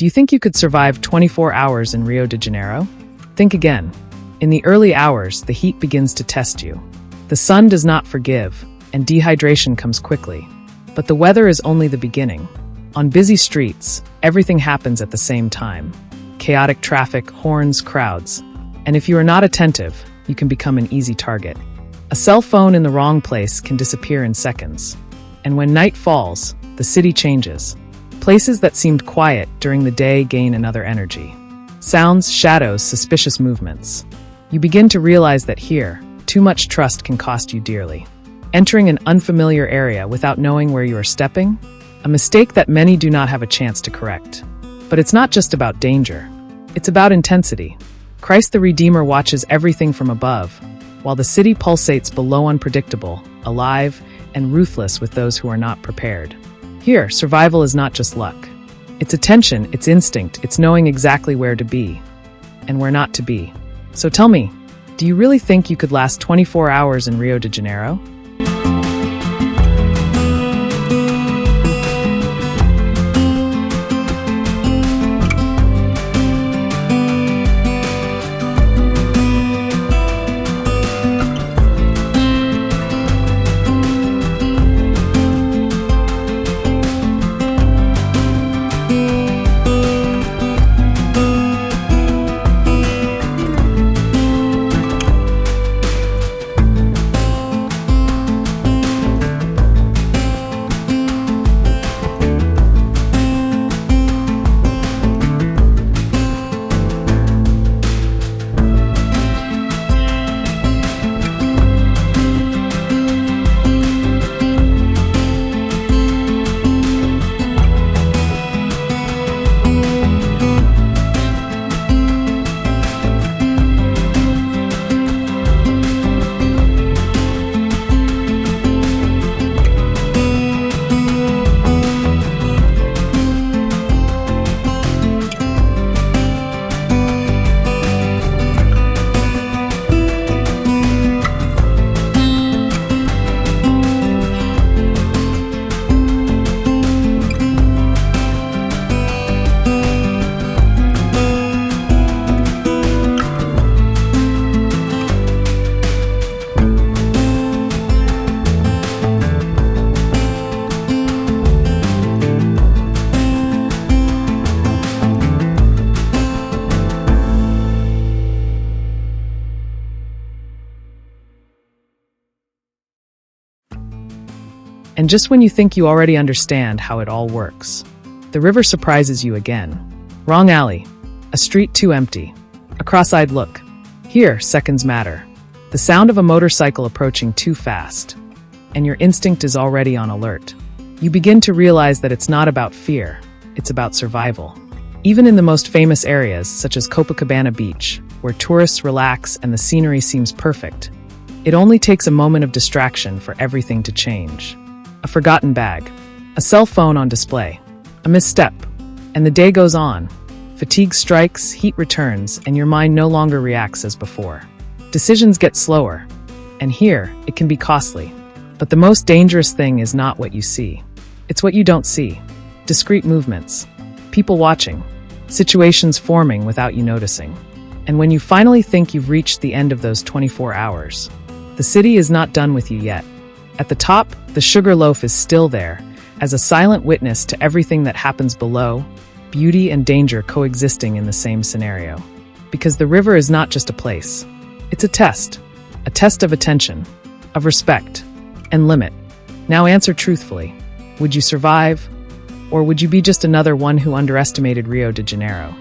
Do you think you could survive 24 hours in Rio de Janeiro? Think again. In the early hours, the heat begins to test you. The sun does not forgive, and dehydration comes quickly. But the weather is only the beginning. On busy streets, everything happens at the same time. Chaotic traffic, horns, crowds. And if you are not attentive, you can become an easy target. A cell phone in the wrong place can disappear in seconds. And when night falls, the city changes. Places that seemed quiet during the day gain another energy. Sounds, shadows, suspicious movements. You begin to realize that here, too much trust can cost you dearly. Entering an unfamiliar area without knowing where you are stepping? A mistake that many do not have a chance to correct. But it's not just about danger. It's about intensity. Christ the Redeemer watches everything from above, while the city pulsates below, unpredictable, alive, and ruthless with those who are not prepared. Here, survival is not just luck. It's attention, it's instinct, it's knowing exactly where to be and where not to be. So tell me, do you really think you could last 24 hours in Rio de Janeiro? And just when you think you already understand how it all works, the river surprises you again. Wrong alley. A street too empty. A cross-eyed look. Here, seconds matter. The sound of a motorcycle approaching too fast. And your instinct is already on alert. You begin to realize that it's not about fear, it's about survival. Even in the most famous areas, such as Copacabana Beach, where tourists relax and the scenery seems perfect, it only takes a moment of distraction for everything to change. A forgotten bag, a cell phone on display, a misstep, and the day goes on. Fatigue strikes, heat returns, and your mind no longer reacts as before. Decisions get slower, and here, it can be costly. But the most dangerous thing is not what you see. It's what you don't see. Discrete movements, people watching, situations forming without you noticing. And when you finally think you've reached the end of those 24 hours, the city is not done with you yet. At the top, the sugar loaf is still there, as a silent witness to everything that happens below, beauty and danger coexisting in the same scenario. Because the river is not just a place. It's a test of attention, of respect, and limit. Now answer truthfully. Would you survive? Or would you be just another one who underestimated Rio de Janeiro?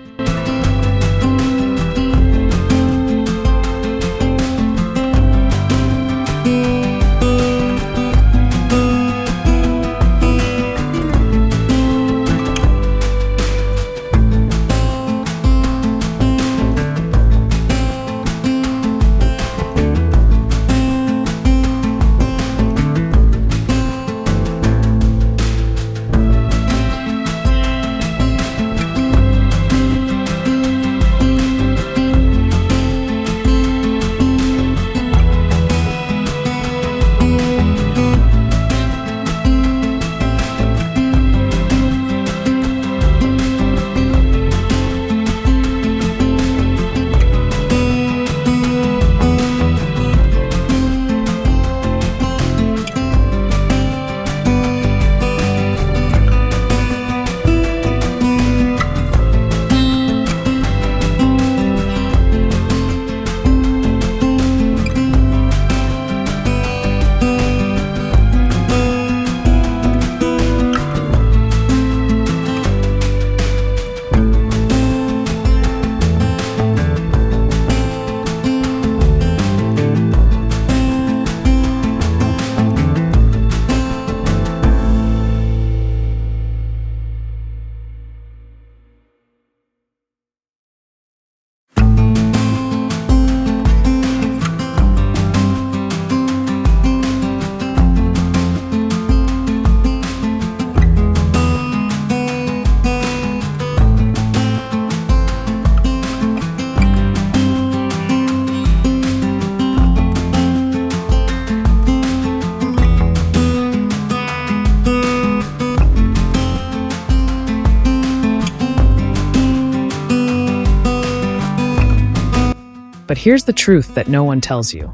But here's the truth that no one tells you.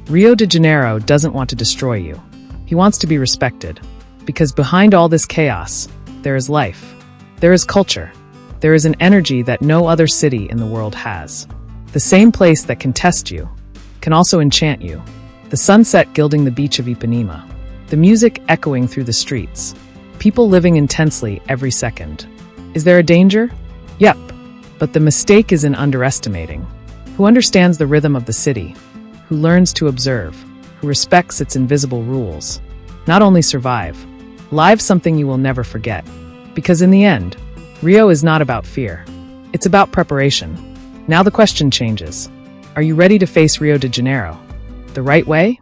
Rio de Janeiro doesn't want to destroy you. He wants to be respected. Because behind all this chaos, there is life. There is culture. There is an energy that no other city in the world has. The same place that can test you can also enchant you. The sunset gilding the beach of Ipanema. The music echoing through the streets. People living intensely every second. Is there a danger? Yep. But the mistake is in underestimating. Who understands the rhythm of the city? Who learns to observe? Who respects its invisible rules? Not only survive, live something you will never forget. Because in the end, Rio is not about fear. It's about preparation. Now the question changes. Are you ready to face Rio de Janeiro? The right way?